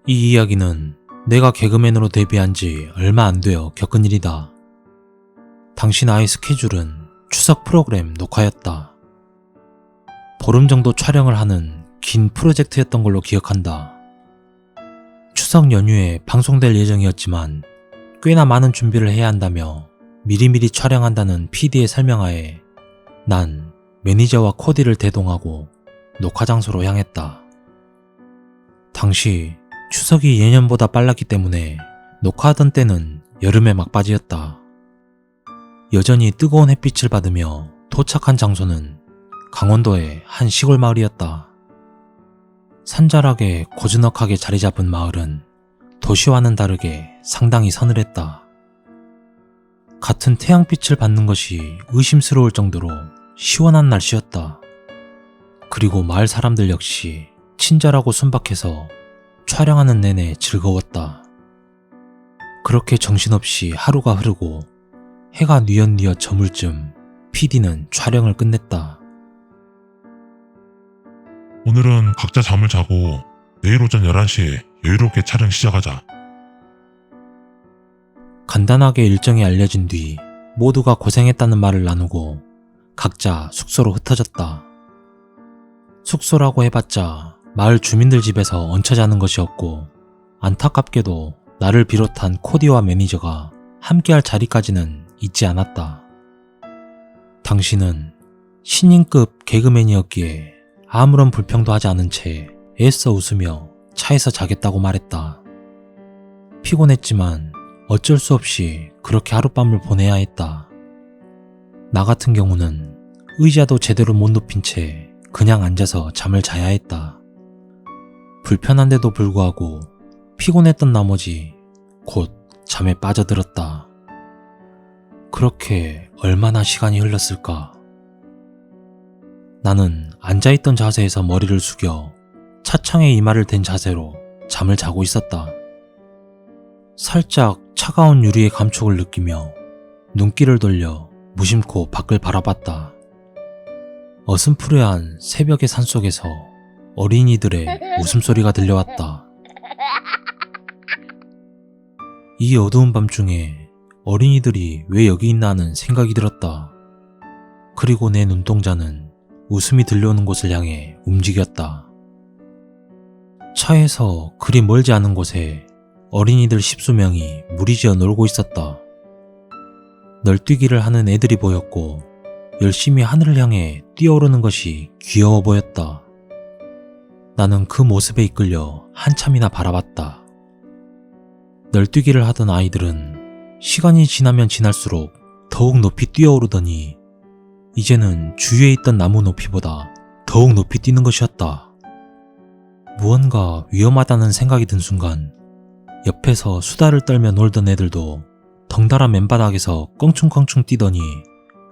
이 이야기는 내가 개그맨으로 데뷔한 지 얼마 안 되어 겪은 일이다. 당시 나의 스케줄은 추석 프로그램 녹화였다. 보름 정도 촬영을 하는 긴 프로젝트였던 걸로 기억한다. 추석 연휴에 방송될 예정이었지만 꽤나 많은 준비를 해야 한다며 미리미리 촬영한다는 PD의 설명하에 난 매니저와 코디를 대동하고 녹화 장소로 향했다. 당시 추석이 예년보다 빨랐기 때문에 녹화하던 때는 여름의 막바지였다. 여전히 뜨거운 햇빛을 받으며 도착한 장소는 강원도의 한 시골 마을이었다. 산자락에 고즈넉하게 자리 잡은 마을은 도시와는 다르게 상당히 서늘했다. 같은 태양빛을 받는 것이 의심스러울 정도로 시원한 날씨였다. 그리고 마을 사람들 역시 친절하고 순박해서 촬영하는 내내 즐거웠다. 그렇게 정신없이 하루가 흐르고 해가 뉘엿뉘엿 저물 쯤 PD는 촬영을 끝냈다. 오늘은 각자 잠을 자고 내일 오전 11시에 여유롭게 촬영 시작하자. 간단하게 일정이 알려진 뒤 모두가 고생했다는 말을 나누고 각자 숙소로 흩어졌다. 숙소라고 해봤자 마을 주민들 집에서 얹혀 자는 것이었고 안타깝게도 나를 비롯한 코디와 매니저가 함께할 자리까지는 있지 않았다. 당신은 신인급 개그맨이었기에 아무런 불평도 하지 않은 채 애써 웃으며 차에서 자겠다고 말했다. 피곤했지만 어쩔 수 없이 그렇게 하룻밤을 보내야 했다. 나 같은 경우는 의자도 제대로 못 눕힌 채 그냥 앉아서 잠을 자야 했다. 불편한데도 불구하고 피곤했던 나머지 곧 잠에 빠져들었다. 그렇게 얼마나 시간이 흘렀을까? 나는 앉아있던 자세에서 머리를 숙여 차창에 이마를 댄 자세로 잠을 자고 있었다. 살짝 차가운 유리의 감촉을 느끼며 눈길을 돌려 무심코 밖을 바라봤다. 어슴푸레한 새벽의 산속에서 어린이들의 웃음소리가 들려왔다. 이 어두운 밤중에 어린이들이 왜 여기 있나 하는 생각이 들었다. 그리고 내 눈동자는 웃음이 들려오는 곳을 향해 움직였다. 차에서 그리 멀지 않은 곳에 어린이들 십수명이 무리지어 놀고 있었다. 널뛰기를 하는 애들이 보였고 열심히 하늘을 향해 뛰어오르는 것이 귀여워 보였다. 나는 그 모습에 이끌려 한참이나 바라봤다. 널뛰기를 하던 아이들은 시간이 지나면 지날수록 더욱 높이 뛰어오르더니 이제는 주위에 있던 나무 높이보다 더욱 높이 뛰는 것이었다. 무언가 위험하다는 생각이 든 순간 옆에서 수다를 떨며 놀던 애들도 덩달아 맨바닥에서 껑충껑충 뛰더니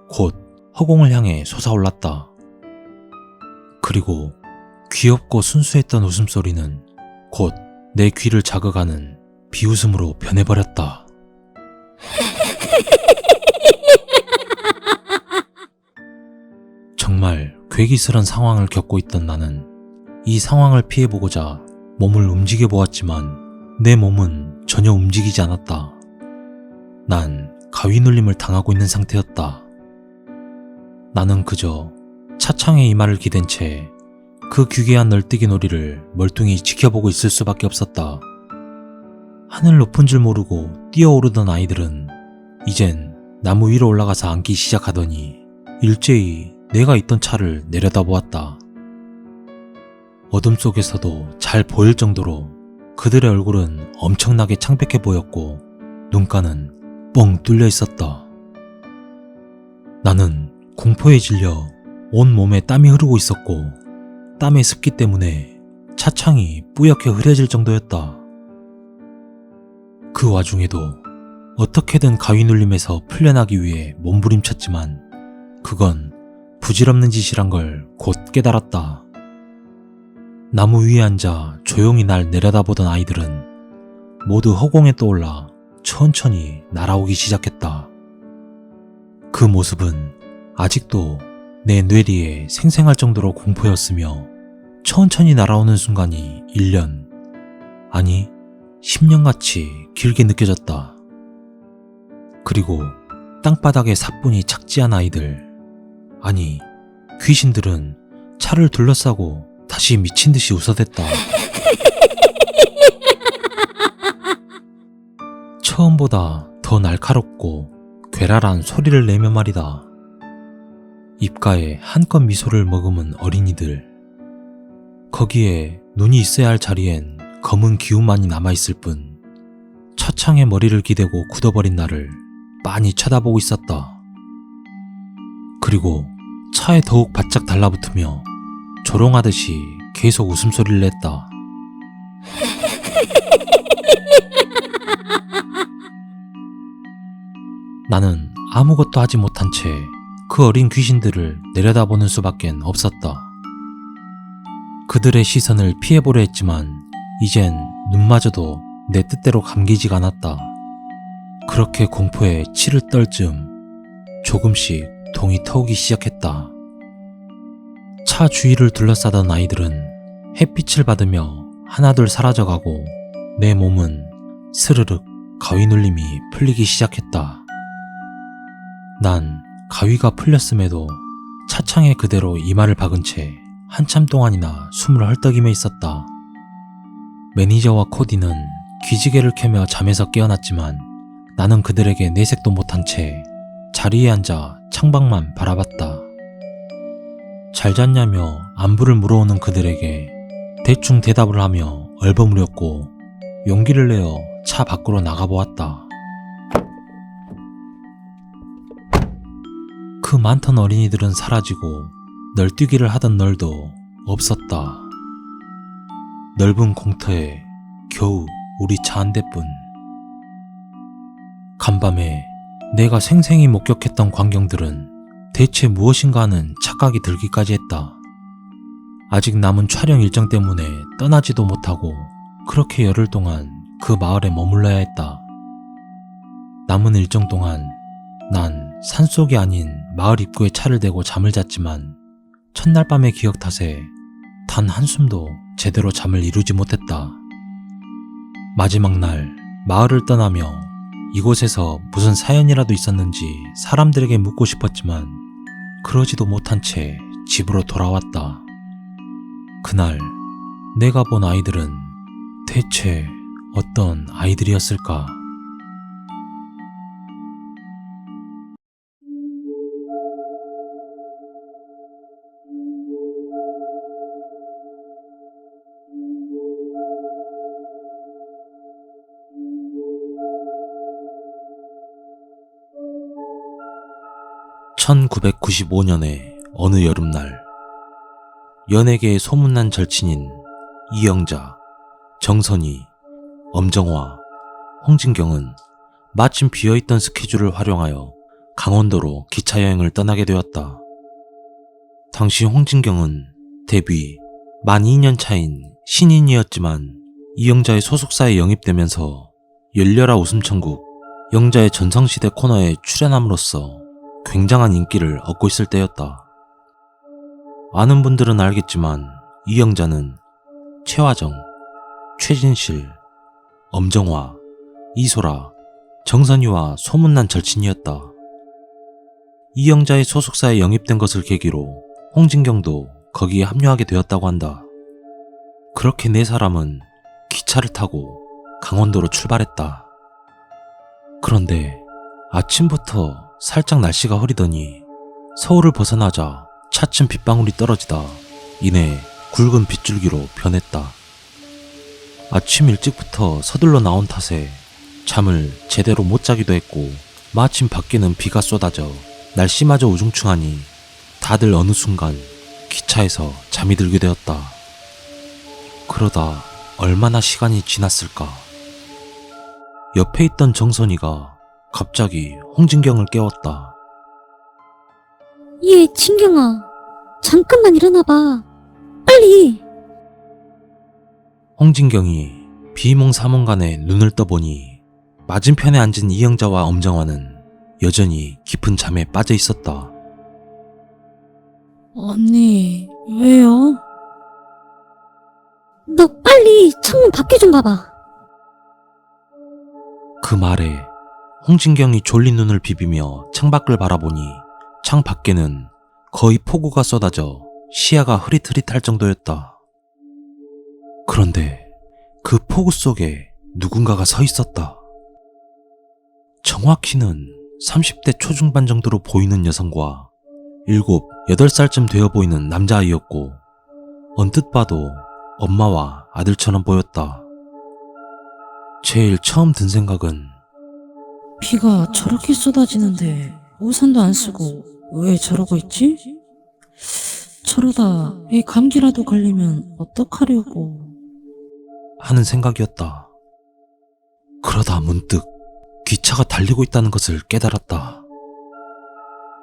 곧 허공을 향해 솟아올랐다. 그리고 귀엽고 순수했던 웃음소리는 곧 내 귀를 자극하는 비웃음으로 변해버렸다. 정말 괴기스런 상황을 겪고 있던 나는 이 상황을 피해보고자 몸을 움직여보았지만 내 몸은 전혀 움직이지 않았다. 난 가위 눌림을 당하고 있는 상태였다. 나는 그저 차창에 이마를 기댄 채 그 귀괴한 널뛰기 놀이를 멀뚱히 지켜보고 있을 수밖에 없었다. 하늘 높은 줄 모르고 뛰어오르던 아이들은 이젠 나무 위로 올라가서 앉기 시작하더니 일제히 내가 있던 차를 내려다보았다. 어둠 속에서도 잘 보일 정도로 그들의 얼굴은 엄청나게 창백해 보였고 눈가는 뻥 뚫려 있었다. 나는 공포에 질려 온 몸에 땀이 흐르고 있었고 땀의 습기 때문에 차창이 뿌옇게 흐려질 정도였다. 그 와중에도 어떻게든 가위 눌림에서 풀려나기 위해 몸부림쳤지만 그건 부질없는 짓이란 걸 곧 깨달았다. 나무 위에 앉아 조용히 날 내려다보던 아이들은 모두 허공에 떠올라 천천히 날아오기 시작했다. 그 모습은 아직도 내 뇌리에 생생할 정도로 공포였으며 천천히 날아오는 순간이 1년, 아니, 10년같이 길게 느껴졌다. 그리고 땅바닥에 사뿐히 착지한 아이들. 아니, 귀신들은 차를 둘러싸고 다시 미친 듯이 웃어댔다. 처음보다 더 날카롭고 괴랄한 소리를 내며 말이다. 입가에 한껏 미소를 머금은 어린이들. 거기에 눈이 있어야 할 자리엔 검은 기운만이 남아있을 뿐 차창에 머리를 기대고 굳어버린 나를 빤히 쳐다보고 있었다. 그리고 차에 더욱 바짝 달라붙으며 조롱하듯이 계속 웃음소리를 냈다. 나는 아무것도 하지 못한 채 그 어린 귀신들을 내려다보는 수밖엔 없었다. 그들의 시선을 피해보려 했지만 이젠 눈마저도 내 뜻대로 감기지가 않았다. 그렇게 공포에 치를 떨 즈음 조금씩 동이 터오기 시작했다. 차 주위를 둘러싸던 아이들은 햇빛을 받으며 하나둘 사라져가고 내 몸은 스르륵 가위 눌림이 풀리기 시작했다. 난 가위가 풀렸음에도 차창에 그대로 이마를 박은 채 한참 동안이나 숨을 헐떡이며 있었다. 매니저와 코디는 기지개를 켜며 잠에서 깨어났지만 나는 그들에게 내색도 못한 채 자리에 앉아 창밖만 바라봤다. 잘 잤냐며 안부를 물어오는 그들에게 대충 대답을 하며 얼버무렸고 용기를 내어 차 밖으로 나가보았다. 그 많던 어린이들은 사라지고 널뛰기를 하던 널도 없었다. 넓은 공터에 겨우 우리 차 한 대뿐. 간밤에 내가 생생히 목격했던 광경들은 대체 무엇인가 하는 착각이 들기까지 했다. 아직 남은 촬영 일정 때문에 떠나지도 못하고 그렇게 열흘 동안 그 마을에 머물러야 했다. 남은 일정 동안 난 산속이 아닌 마을 입구에 차를 대고 잠을 잤지만 첫날 밤의 기억 탓에 단 한숨도 제대로 잠을 이루지 못했다. 마지막 날 마을을 떠나며 이곳에서 무슨 사연이라도 있었는지 사람들에게 묻고 싶었지만 그러지도 못한 채 집으로 돌아왔다. 그날 내가 본 아이들은 대체 어떤 아이들이었을까? (1995년의) 어느 여름날, 연예계의 소문난 절친인 이영자, 정선희, 엄정화, 홍진경은 마침 비어있던 스케줄을 활용하여 강원도로 기차여행을 떠나게 되었다. 당시 홍진경은 데뷔 만 2년 차인 신인이었지만 이영자의 소속사에 영입되면서 열려라 웃음천국 영자의 전성시대 코너에 출연함으로써 굉장한 인기를 얻고 있을 때였다. 아는 분들은 알겠지만 이영자는 최화정, 최진실, 엄정화, 이소라, 정선희와 소문난 절친이었다. 이영자의 소속사에 영입된 것을 계기로 홍진경도 거기에 합류하게 되었다고 한다. 그렇게 네 사람은 기차를 타고 강원도로 출발했다. 그런데 아침부터 살짝 날씨가 흐리더니 서울을 벗어나자 차츰 빗방울이 떨어지다 이내 굵은 빗줄기로 변했다. 아침 일찍부터 서둘러 나온 탓에 잠을 제대로 못 자기도 했고 마침 밖에는 비가 쏟아져 날씨마저 우중충하니 다들 어느 순간 기차에서 잠이 들게 되었다. 그러다 얼마나 시간이 지났을까? 옆에 있던 정선이가 갑자기 홍진경을 깨웠다. 얘 진경아, 잠깐만 일어나봐. 빨리. 홍진경이 비몽사몽간에 눈을 떠보니 맞은편에 앉은 이영자와 엄정화는 여전히 깊은 잠에 빠져 있었다. 언니, 왜요? 너 빨리 창문 밖에 좀 봐봐. 그 말에 홍진경이 졸린 눈을 비비며 창밖을 바라보니 창 밖에는 거의 폭우가 쏟아져 시야가 흐릿흐릿할 정도였다. 그런데 그 폭우 속에 누군가가 서 있었다. 정확히는 30대 초중반 정도로 보이는 여성과 7, 8살쯤 되어 보이는 남자아이였고 언뜻 봐도 엄마와 아들처럼 보였다. 제일 처음 든 생각은 비가 저렇게 쏟아지는데 우산도 안 쓰고 왜 저러고 있지? 저러다 애 감기라도 걸리면 어떡하려고. 하는 생각이었다. 그러다 문득 기차가 달리고 있다는 것을 깨달았다.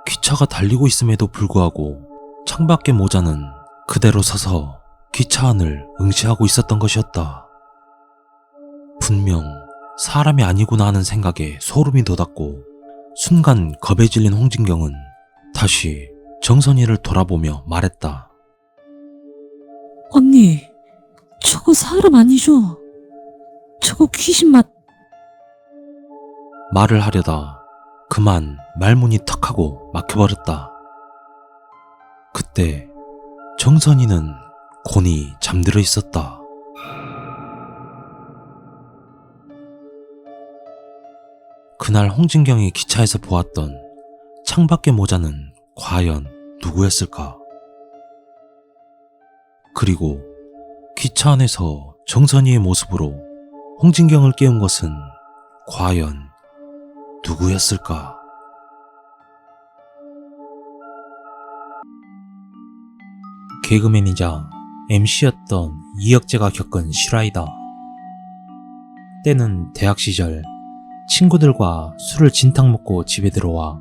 기차가 달리고 있음에도 불구하고 창밖의 모자는 그대로 서서 기차 안을 응시하고 있었던 것이었다. 분명 사람이 아니구나 하는 생각에 소름이 돋았고 순간 겁에 질린 홍진경은 다시 정선이를 돌아보며 말했다. 언니, 저거 사람 아니죠? 저거 귀신 말을 하려다 그만 말문이 턱하고 막혀버렸다. 그때 정선이는 곤히 잠들어 있었다. 그날 홍진경이 기차에서 보았던 창밖의 모자는 과연 누구였을까? 그리고 기차 안에서 정선이의 모습으로 홍진경을 깨운 것은 과연 누구였을까? 개그맨이자 MC였던 이혁재가 겪은 실화이다. 때는 대학 시절 친구들과 술을 진탕 먹고 집에 들어와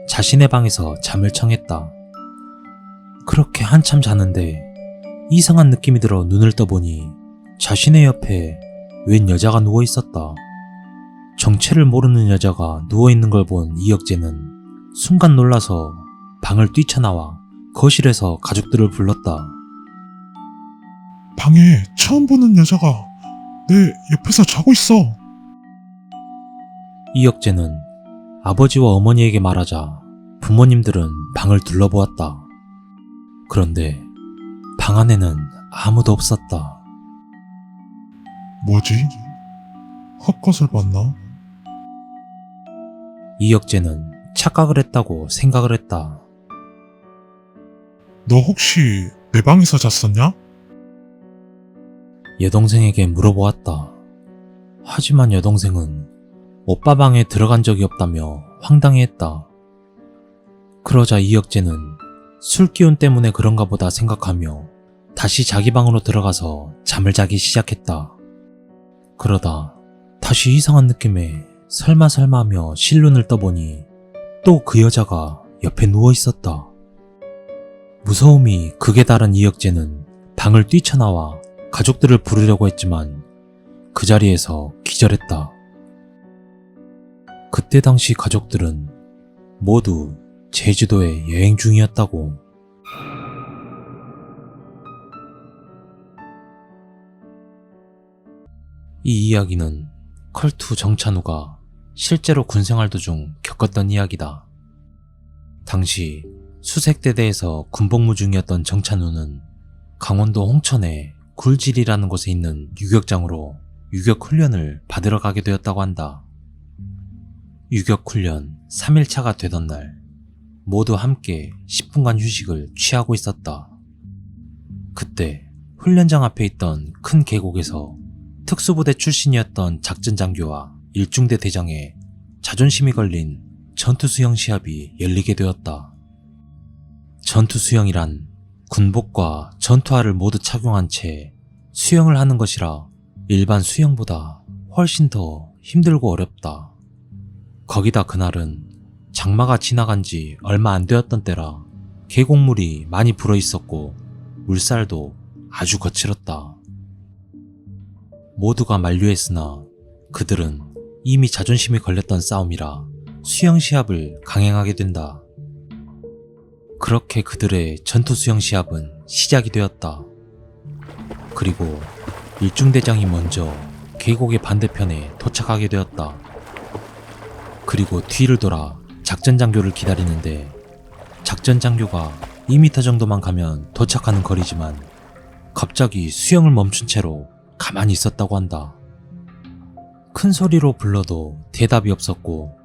자신의 방에서 잠을 청했다. 그렇게 한참 자는데 이상한 느낌이 들어 눈을 떠보니 자신의 옆에 웬 여자가 누워 있었다. 정체를 모르는 여자가 누워있는 걸 본 이혁재는 순간 놀라서 방을 뛰쳐나와 거실에서 가족들을 불렀다. 방에 처음 보는 여자가 내 옆에서 자고 있어. 이혁재는 아버지와 어머니에게 말하자 부모님들은 방을 둘러보았다. 그런데 방 안에는 아무도 없었다. 뭐지? 헛것을 봤나? 이혁재는 착각을 했다고 생각을 했다. 너 혹시 내 방에서 잤었냐? 여동생에게 물어보았다. 하지만 여동생은 오빠 방에 들어간 적이 없다며 황당해했다. 그러자 이혁재는 술 기운 때문에 그런가 보다 생각하며 다시 자기 방으로 들어가서 잠을 자기 시작했다. 그러다 다시 이상한 느낌에 설마 하며 실눈을 떠보니 또 그 여자가 옆에 누워 있었다. 무서움이 극에 달한 이혁재는 방을 뛰쳐나와 가족들을 부르려고 했지만 그 자리에서 기절했다. 그때 당시 가족들은 모두 제주도에 여행 중이었다고. 이 이야기는 컬투 정찬우가 실제로 군생활 도중 겪었던 이야기다. 당시 수색대대에서 군복무 중이었던 정찬우는 강원도 홍천의 굴질이라는 곳에 있는 유격장으로 유격훈련을 받으러 가게 되었다고 한다. 유격훈련 3일차가 되던 날 모두 함께 10분간 휴식을 취하고 있었다. 그때 훈련장 앞에 있던 큰 계곡에서 특수부대 출신이었던 작전장교와 일중대 대장의 자존심이 걸린 전투수영 시합이 열리게 되었다. 전투수영이란 군복과 전투화를 모두 착용한 채 수영을 하는 것이라 일반 수영보다 훨씬 더 힘들고 어렵다. 거기다 그날은 장마가 지나간 지 얼마 안 되었던 때라 계곡물이 많이 불어 있었고 물살도 아주 거칠었다. 모두가 만류했으나 그들은 이미 자존심이 걸렸던 싸움이라 수영 시합을 강행하게 된다. 그렇게 그들의 전투 수영 시합은 시작이 되었다. 그리고 일중대장이 먼저 계곡의 반대편에 도착하게 되었다. 그리고 뒤를 돌아 작전장교를 기다리는데 작전장교가 2m 정도만 가면 도착하는 거리지만 갑자기 수영을 멈춘 채로 가만히 있었다고 한다. 큰 소리로 불러도 대답이 없었고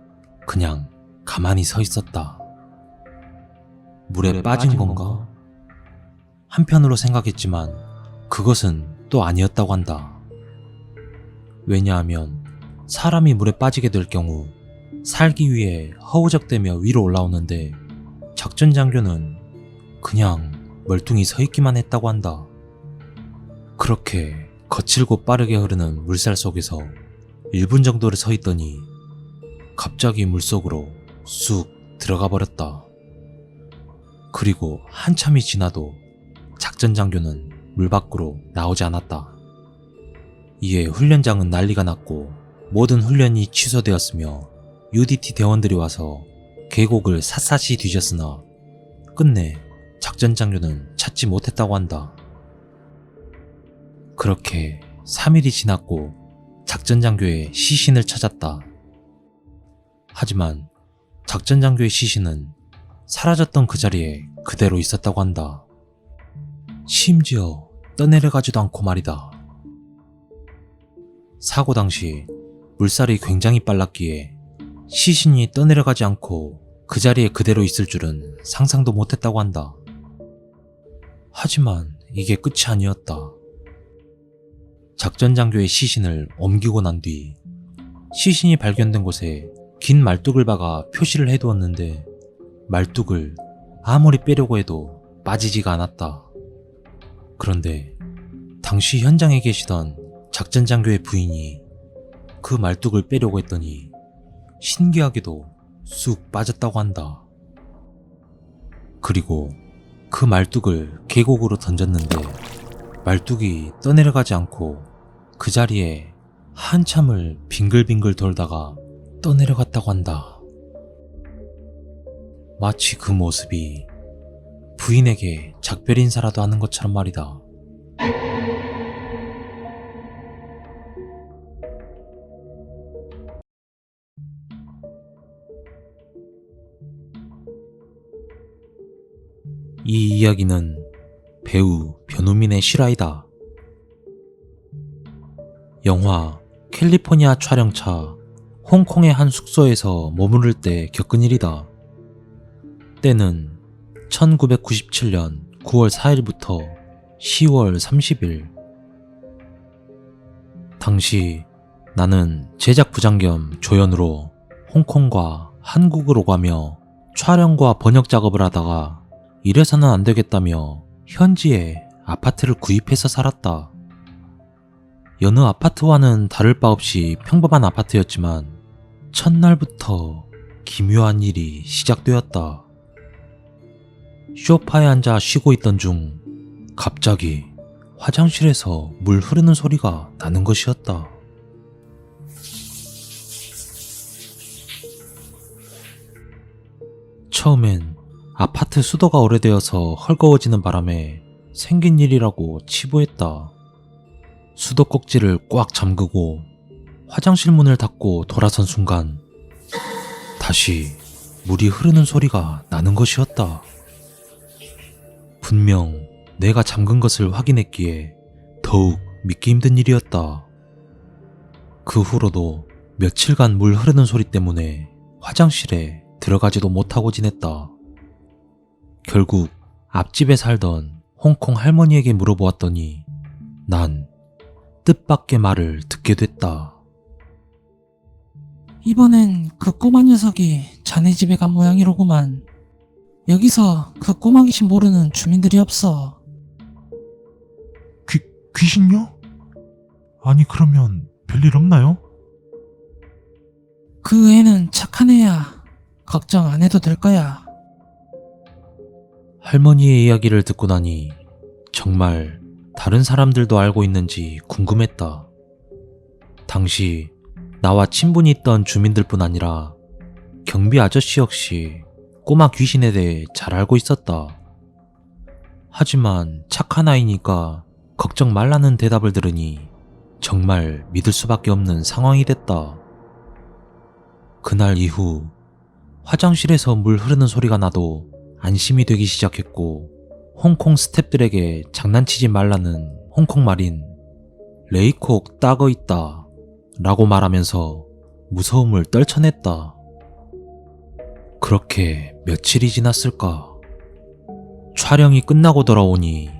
그냥 가만히 서 있었다. 물에 빠진 건가? 한편으로 생각했지만 그것은 또 아니었다고 한다. 왜냐하면 사람이 물에 빠지게 될 경우 살기 위해 허우적대며 위로 올라오는데 작전장교는 그냥 멀뚱히 서 있기만 했다고 한다. 그렇게 거칠고 빠르게 흐르는 물살 속에서 1분 정도를 서 있더니 갑자기 물속으로 쑥 들어가 버렸다. 그리고 한참이 지나도 작전장교는 물 밖으로 나오지 않았다. 이에 훈련장은 난리가 났고 모든 훈련이 취소되었으며 UDT 대원들이 와서 계곡을 샅샅이 뒤졌으나 끝내 작전장교는 찾지 못했다고 한다. 그렇게 3일이 지났고 작전장교의 시신을 찾았다. 하지만 작전장교의 시신은 사라졌던 그 자리에 그대로 있었다고 한다. 심지어 떠내려가지도 않고 말이다. 사고 당시 물살이 굉장히 빨랐기에 시신이 떠내려가지 않고 그 자리에 그대로 있을 줄은 상상도 못했다고 한다. 하지만 이게 끝이 아니었다. 작전장교의 시신을 옮기고 난 뒤 시신이 발견된 곳에 긴 말뚝을 박아 표시를 해두었는데 말뚝을 아무리 빼려고 해도 빠지지가 않았다. 그런데 당시 현장에 계시던 작전장교의 부인이 그 말뚝을 빼려고 했더니 신기하게도 쑥 빠졌다고 한다. 그리고 그 말뚝을 계곡으로 던졌는데 말뚝이 떠내려가지 않고 그 자리에 한참을 빙글빙글 돌다가 떠내려갔다고 한다. 마치 그 모습이 부인에게 작별 인사라도 하는 것처럼 말이다. 이 이야기는 배우 변우민의 실화이다. 영화 캘리포니아 촬영차 홍콩의 한 숙소에서 머무를 때 겪은 일이다. 때는 1997년 9월 4일부터 10월 30일. 당시 나는 제작 부장 겸 조연으로 홍콩과 한국으로 가며 촬영과 번역 작업을 하다가 이래서는 안 되겠다며 현지에 아파트를 구입해서 살았다. 여느 아파트와는 다를 바 없이 평범한 아파트였지만 첫날부터 기묘한 일이 시작되었다. 소파에 앉아 쉬고 있던 중 갑자기 화장실에서 물 흐르는 소리가 나는 것이었다. 처음엔 아파트 수도가 오래되어서 헐거워지는 바람에 생긴 일이라고 치부했다. 수도꼭지를 꽉 잠그고 화장실 문을 닫고 돌아선 순간 다시 물이 흐르는 소리가 나는 것이었다. 분명 내가 잠근 것을 확인했기에 더욱 믿기 힘든 일이었다. 그 후로도 며칠간 물 흐르는 소리 때문에 화장실에 들어가지도 못하고 지냈다. 결국 앞집에 살던 홍콩 할머니에게 물어보았더니 난 뜻밖의 말을 듣게 됐다. 이번엔 그 꼬마 녀석이 자네 집에 간 모양이로구만. 여기서 그 꼬마 귀신 모르는 주민들이 없어. 귀신요? 아니 그러면 별일 없나요? 그 애는 착한 애야. 걱정 안 해도 될 거야. 할머니의 이야기를 듣고 나니 정말 다른 사람들도 알고 있는지 궁금했다. 당시 나와 친분이 있던 주민들뿐 아니라 경비 아저씨 역시 꼬마 귀신에 대해 잘 알고 있었다. 하지만 착한 아이니까 걱정 말라는 대답을 들으니 정말 믿을 수밖에 없는 상황이 됐다. 그날 이후 화장실에서 물 흐르는 소리가 나도 안심이 되기 시작했고, 홍콩 스태프들에게 장난치지 말라는 홍콩 말인 레이콕 따거 있다 라고 말하면서 무서움을 떨쳐냈다. 그렇게 며칠이 지났을까? 촬영이 끝나고 돌아오니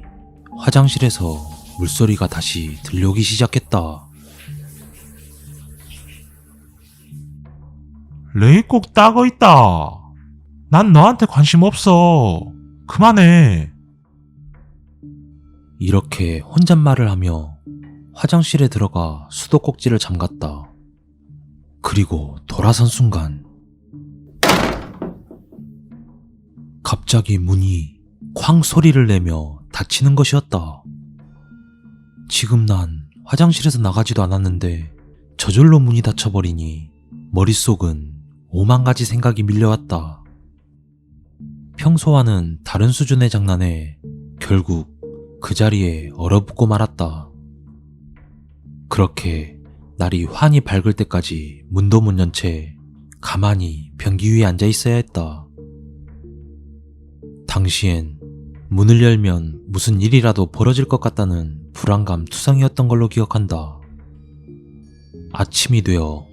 화장실에서 물소리가 다시 들려오기 시작했다. 레이콕 따고 있다. 난 너한테 관심 없어. 그만해. 이렇게 혼잣말을 하며 화장실에 들어가 수도꼭지를 잠갔다. 그리고 돌아선 순간 갑자기 문이 쾅 소리를 내며 닫히는 것이었다. 지금 난 화장실에서 나가지도 않았는데 저절로 문이 닫혀버리니 머릿속은 오만 가지 생각이 밀려왔다. 평소와는 다른 수준의 장난에 결국 그 자리에 얼어붙고 말았다. 그렇게 날이 환히 밝을 때까지 문도 못 연 채 가만히 변기 위에 앉아 있어야 했다. 당시엔 문을 열면 무슨 일이라도 벌어질 것 같다는 불안감 투성이었던 걸로 기억한다. 아침이 되어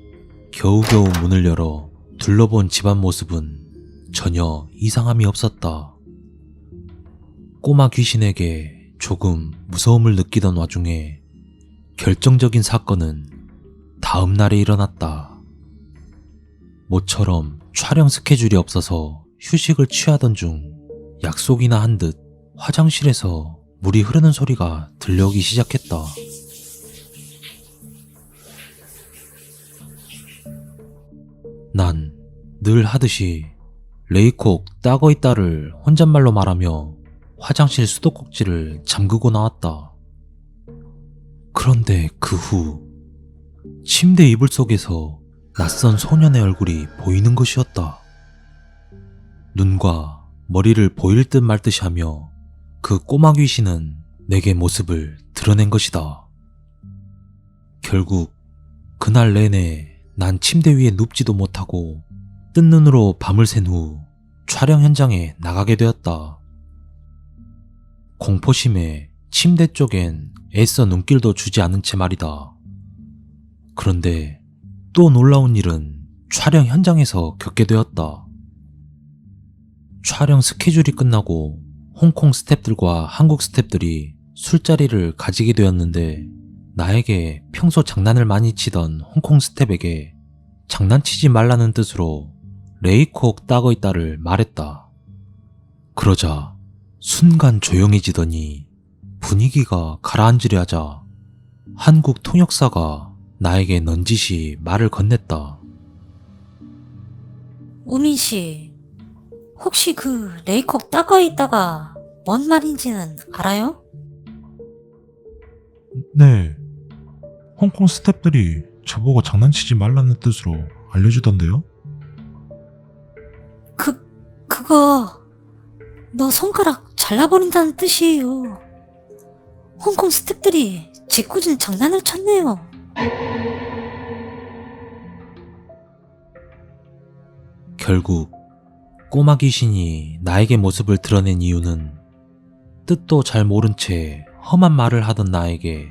겨우겨우 문을 열어 둘러본 집안 모습은 전혀 이상함이 없었다. 꼬마 귀신에게 조금 무서움을 느끼던 와중에 결정적인 사건은 다음 날에 일어났다. 모처럼 촬영 스케줄이 없어서 휴식을 취하던 중 약속이나 한 듯 화장실에서 물이 흐르는 소리가 들려오기 시작했다. 난 늘 하듯이 레이콕 따거 있다를 혼잣말로 말하며 화장실 수도꼭지를 잠그고 나왔다. 그런데 그 후 침대 이불 속에서 낯선 소년의 얼굴이 보이는 것이었다. 눈과 머리를 보일 듯 말 듯이 하며 그 꼬마 귀신은 내게 모습을 드러낸 것이다. 결국 그날 내내 난 침대 위에 눕지도 못하고 뜬 눈으로 밤을 샌 후 촬영 현장에 나가게 되었다. 공포심에 침대 쪽엔 애써 눈길도 주지 않은 채 말이다. 그런데 또 놀라운 일은 촬영 현장에서 겪게 되었다. 촬영 스케줄이 끝나고 홍콩 스태프들과 한국 스태프들이 술자리를 가지게 되었는데, 나에게 평소 장난을 많이 치던 홍콩 스태프에게 장난치지 말라는 뜻으로 레이콕 따거 있다를 말했다. 그러자 순간 조용해지더니 분위기가 가라앉으려 하자 한국 통역사가 나에게 넌지시 말을 건넸다. 우민씨, 혹시 그 레이콕 따거 있다가 뭔 말인지는 알아요? 네. 홍콩 스태프들이 저보고 장난치지 말라는 뜻으로 알려주던데요? 그거 너 손가락 잘라버린다는 뜻이에요. 홍콩 스태프들이 짓궂은 장난을 쳤네요. 결국 꼬마 귀신이 나에게 모습을 드러낸 이유는 뜻도 잘 모른 채 험한 말을 하던 나에게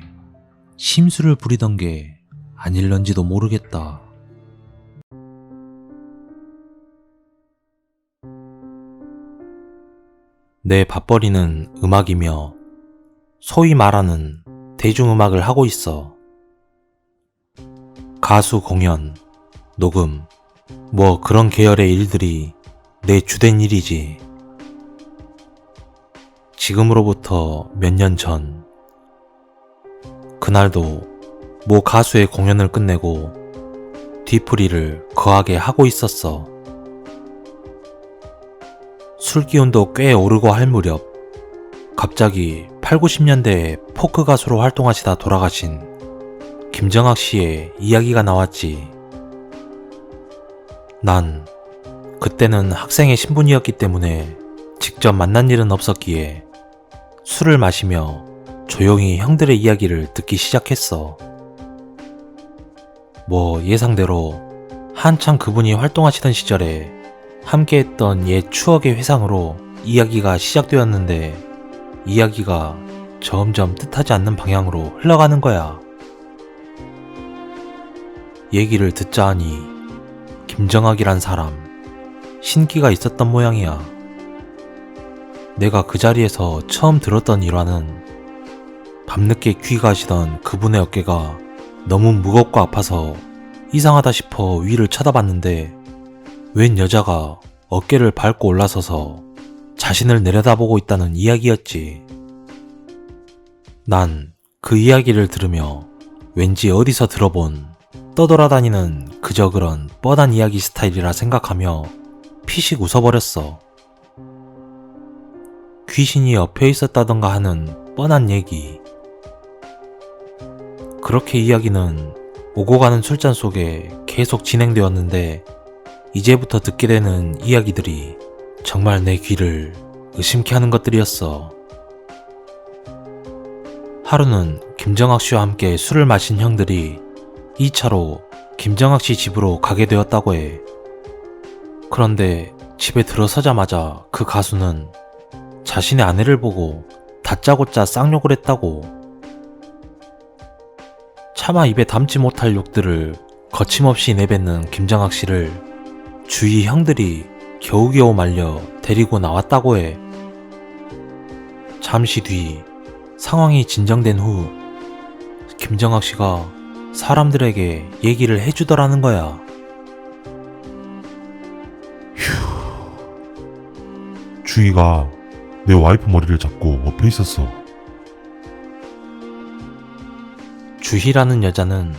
심술을 부리던 게 아닐런지도 모르겠다. 내 밥벌이는 음악이며 소위 말하는 대중음악을 하고 있어. 가수 공연, 녹음, 뭐 그런 계열의 일들이 내 주된 일이지. 지금으로부터 몇 년 전, 그날도 모 가수의 공연을 끝내고 뒤풀이를 거하게 하고 있었어. 술기운도 꽤 오르고 할 무렵 갑자기 8, 90년대에 포크 가수로 활동하시다 돌아가신 김정학 씨의 이야기가 나왔지. 난 그때는 학생의 신분이었기 때문에 직접 만난 일은 없었기에 술을 마시며 조용히 형들의 이야기를 듣기 시작했어. 뭐 예상대로 한창 그분이 활동하시던 시절에 함께했던 옛 추억의 회상으로 이야기가 시작되었는데 이야기가 점점 뜻하지 않는 방향으로 흘러가는 거야. 얘기를 듣자 하니 김정학이란 사람 신기가 있었던 모양이야. 내가 그 자리에서 처음 들었던 일화는 밤늦게 귀가하시던 그분의 어깨가 너무 무겁고 아파서 이상하다 싶어 위를 쳐다봤는데 웬 여자가 어깨를 밟고 올라서서 자신을 내려다보고 있다는 이야기였지. 난 그 이야기를 들으며 왠지 어디서 들어본 떠돌아다니는 그저 그런 뻔한 이야기 스타일이라 생각하며 피식 웃어버렸어. 귀신이 엎여 있었다던가 하는 뻔한 얘기. 그렇게 이야기는 오고 가는 술잔 속에 계속 진행되었는데 이제부터 듣게 되는 이야기들이 정말 내 귀를 의심케 하는 것들이었어. 하루는 김정학 씨와 함께 술을 마신 형들이 2차로 김정학 씨 집으로 가게 되었다고 해. 그런데 집에 들어서자마자 그 가수는 자신의 아내를 보고 다짜고짜 쌍욕을 했다고. 차마 입에 담지 못할 욕들을 거침없이 내뱉는 김정학 씨를 주위 형들이 겨우겨우 말려 데리고 나왔다고 해. 잠시 뒤 상황이 진정된 후 김정학 씨가 사람들에게 얘기를 해주더라는 거야. 주희가 내 와이프 머리를 잡고 엎여 있었어. 주희라는 여자는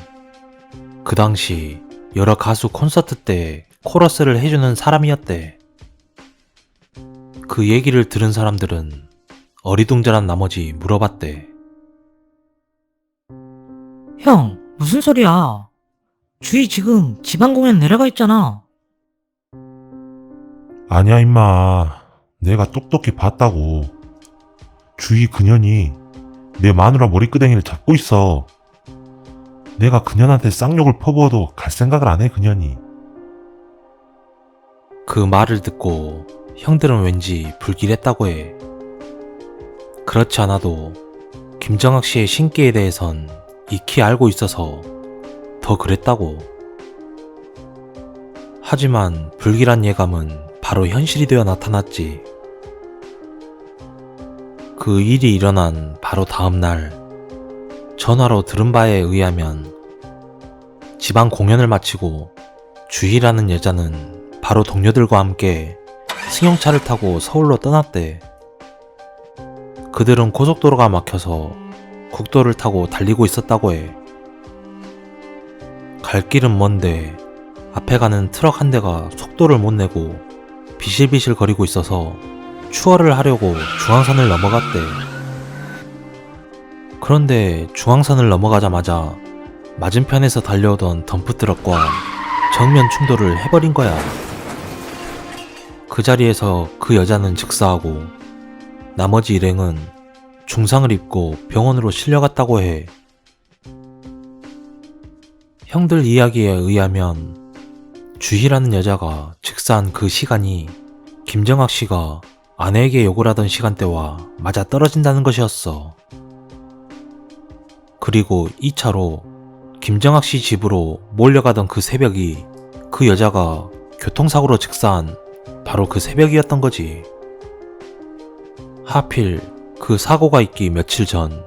그 당시 여러 가수 콘서트 때 코러스를 해주는 사람이었대. 그 얘기를 들은 사람들은 어리둥절한 나머지 물어봤대. 형, 무슨 소리야? 주희 지금 지방 공연 내려가 있잖아. 아니야 임마. 내가 똑똑히 봤다고. 주희 그년이 내 마누라 머리끄댕이를 잡고 있어. 내가 그년한테 쌍욕을 퍼부어도 갈 생각을 안 해 그년이. 그 말을 듣고 형들은 왠지 불길했다고 해. 그렇지 않아도 김정학 씨의 신기에 대해선 익히 알고 있어서 더 그랬다고. 하지만 불길한 예감은 바로 현실이 되어 나타났지. 그 일이 일어난 바로 다음 날 전화로 들은 바에 의하면 지방 공연을 마치고 주희라는 여자는 바로 동료들과 함께 승용차를 타고 서울로 떠났대. 그들은 고속도로가 막혀서 국도를 타고 달리고 있었다고 해. 갈 길은 먼데 앞에 가는 트럭 한 대가 속도를 못 내고 비실비실 거리고 있어서 추월을 하려고 중앙선을 넘어갔대. 그런데 중앙선을 넘어가자마자 맞은편에서 달려오던 덤프트럭과 정면 충돌을 해버린 거야. 그 자리에서 그 여자는 즉사하고 나머지 일행은 중상을 입고 병원으로 실려갔다고 해. 형들 이야기에 의하면 주희라는 여자가 즉사한 그 시간이 김정학 씨가 아내에게 욕을 하던 시간대와 맞아 떨어진다는 것이었어. 그리고 2차로 김정학 씨 집으로 몰려가던 그 새벽이 그 여자가 교통사고로 즉사한 바로 그 새벽이었던 거지. 하필 그 사고가 있기 며칠 전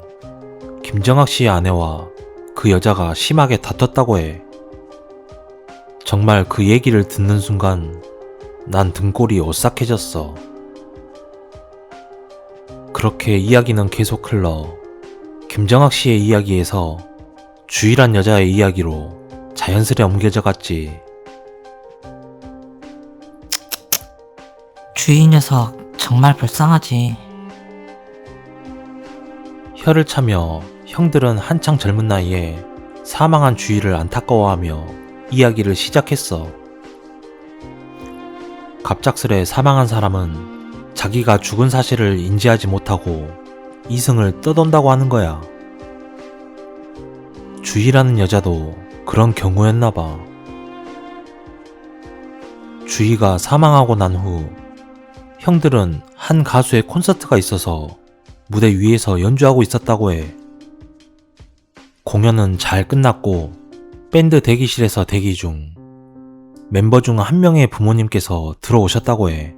김정학 씨의 아내와 그 여자가 심하게 다퉜다고 해. 정말 그 얘기를 듣는 순간 난 등골이 오싹해졌어. 그렇게 이야기는 계속 흘러 김정학 씨의 이야기에서 주희란 여자의 이야기로 자연스레 옮겨져 갔지. 주희 녀석 정말 불쌍하지. 혀를 차며 형들은 한창 젊은 나이에 사망한 주희를 안타까워하며 이야기를 시작했어. 갑작스레 사망한 사람은 자기가 죽은 사실을 인지하지 못하고 이승을 떠돈다고 하는 거야. 주희라는 여자도 그런 경우였나봐. 주희가 사망하고 난 후 형들은 한 가수의 콘서트가 있어서 무대 위에서 연주하고 있었다고 해. 공연은 잘 끝났고 밴드 대기실에서 대기 중 멤버 중 한 명의 부모님께서 들어오셨다고 해.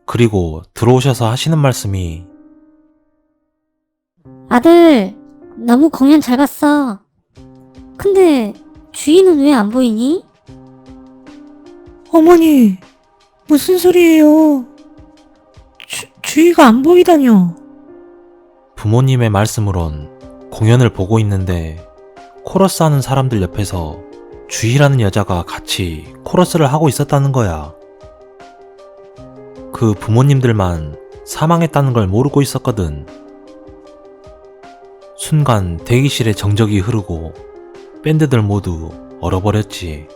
그리고 들어오셔서 하시는 말씀이 아들, 너무 공연 잘 봤어. 근데 주인은 왜 안 보이니? 어머니, 무슨 소리예요? 주희가 안 보이다뇨. 부모님의 말씀으론 공연을 보고 있는데 코러스 하는 사람들 옆에서 주희라는 여자가 같이 코러스를 하고 있었다는 거야. 그 부모님들만 사망했다는 걸 모르고 있었거든. 순간 대기실에 정적이 흐르고 밴드들 모두 얼어버렸지.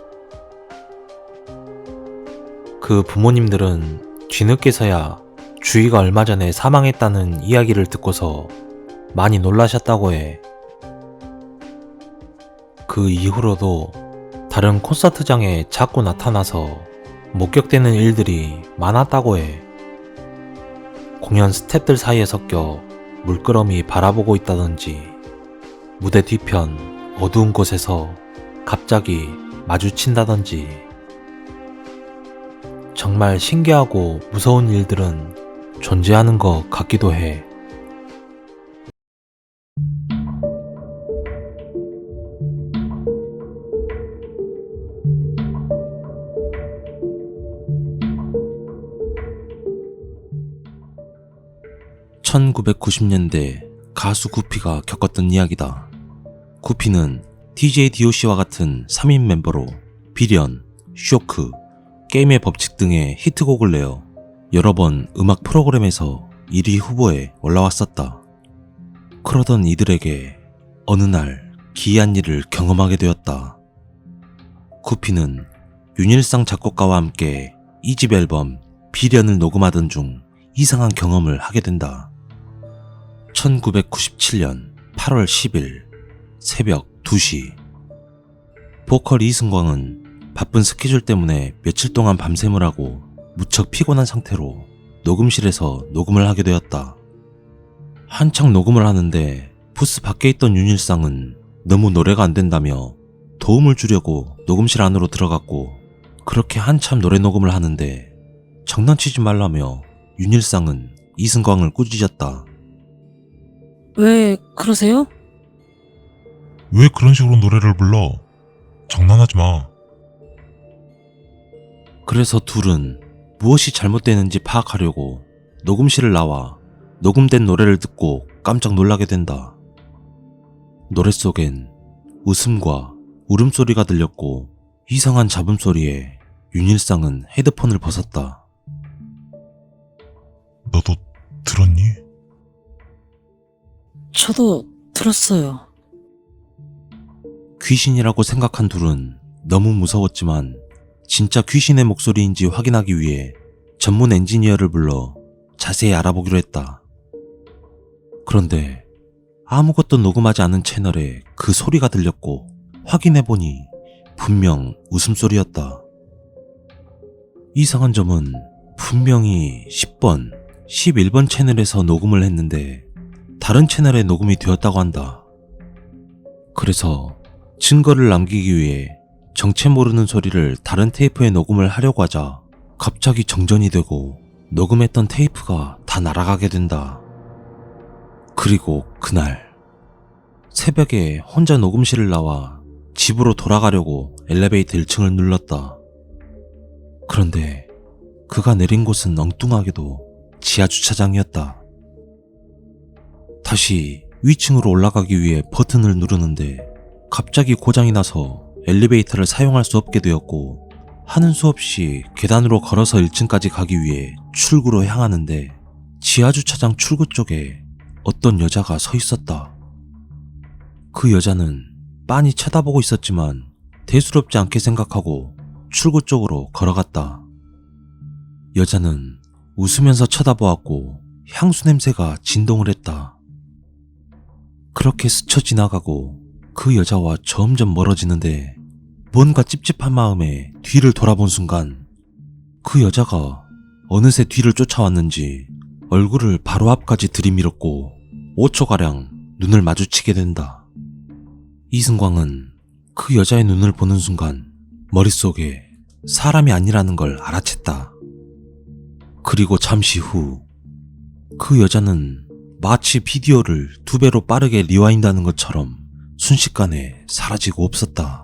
그 부모님들은 뒤늦게서야 주희가 얼마 전에 사망했다는 이야기를 듣고서 많이 놀라셨다고 해. 그 이후로도 다른 콘서트장에 자꾸 나타나서 목격되는 일들이 많았다고 해. 공연 스태프들 사이에 섞여 물끄러미 바라보고 있다든지, 무대 뒤편 어두운 곳에서 갑자기 마주친다든지. 정말 신기하고 무서운 일들은 존재하는 것 같기도 해. (1990년대) 가수 구피가 겪었던 이야기다. 구피는 DJ DOC와 같은 3인 멤버로 비련, 쇼크, 게임의 법칙 등의 히트곡을 내어 여러 번 음악 프로그램에서 1위 후보에 올라왔었다. 그러던 이들에게 어느 날 기이한 일을 경험하게 되었다. 구피는 윤일상 작곡가와 함께 2집 앨범 비련을 녹음하던 중 이상한 경험을 하게 된다. 1997년 8월 10일 새벽 2시 보컬 이승광은 바쁜 스케줄 때문에 며칠 동안 밤샘을 하고 무척 피곤한 상태로 녹음실에서 녹음을 하게 되었다. 한창 녹음을 하는데 부스 밖에 있던 윤일상은 너무 노래가 안 된다며 도움을 주려고 녹음실 안으로 들어갔고, 그렇게 한참 노래 녹음을 하는데 장난치지 말라며 윤일상은 이승광을 꾸짖었다. 왜 그러세요? 왜 그런 식으로 노래를 불러? 장난하지 마. 그래서 둘은 무엇이 잘못되는지 파악하려고 녹음실을 나와 녹음된 노래를 듣고 깜짝 놀라게 된다. 노래 속엔 웃음과 울음소리가 들렸고 이상한 잡음소리에 윤일상은 헤드폰을 벗었다. 너도 들었니? 저도 들었어요. 귀신이라고 생각한 둘은 너무 무서웠지만 진짜 귀신의 목소리인지 확인하기 위해 전문 엔지니어를 불러 자세히 알아보기로 했다. 그런데 아무것도 녹음하지 않은 채널에 그 소리가 들렸고 확인해보니 분명 웃음소리였다. 이상한 점은 분명히 10번, 11번 채널에서 녹음을 했는데 다른 채널에 녹음이 되었다고 한다. 그래서 증거를 남기기 위해 정체 모르는 소리를 다른 테이프에 녹음을 하려고 하자 갑자기 정전이 되고 녹음했던 테이프가 다 날아가게 된다. 그리고 그날 새벽에 혼자 녹음실을 나와 집으로 돌아가려고 엘리베이터 1층을 눌렀다. 그런데 그가 내린 곳은 엉뚱하게도 지하 주차장이었다. 다시 위층으로 올라가기 위해 버튼을 누르는데 갑자기 고장이 나서 엘리베이터를 사용할 수 없게 되었고, 하는 수 없이 계단으로 걸어서 1층까지 가기 위해 출구로 향하는데 지하주차장 출구 쪽에 어떤 여자가 서 있었다. 그 여자는 빤히 쳐다보고 있었지만 대수롭지 않게 생각하고 출구 쪽으로 걸어갔다. 여자는 웃으면서 쳐다보았고 향수 냄새가 진동을 했다. 그렇게 스쳐 지나가고 그 여자와 점점 멀어지는데 뭔가 찝찝한 마음에 뒤를 돌아본 순간 그 여자가 어느새 뒤를 쫓아왔는지 얼굴을 바로 앞까지 들이밀었고 5초가량 눈을 마주치게 된다. 이승광은 그 여자의 눈을 보는 순간 머릿속에 사람이 아니라는 걸 알아챘다. 그리고 잠시 후 그 여자는 마치 비디오를 2배로 빠르게 리와인드하는 것처럼 순식간에 사라지고 없었다.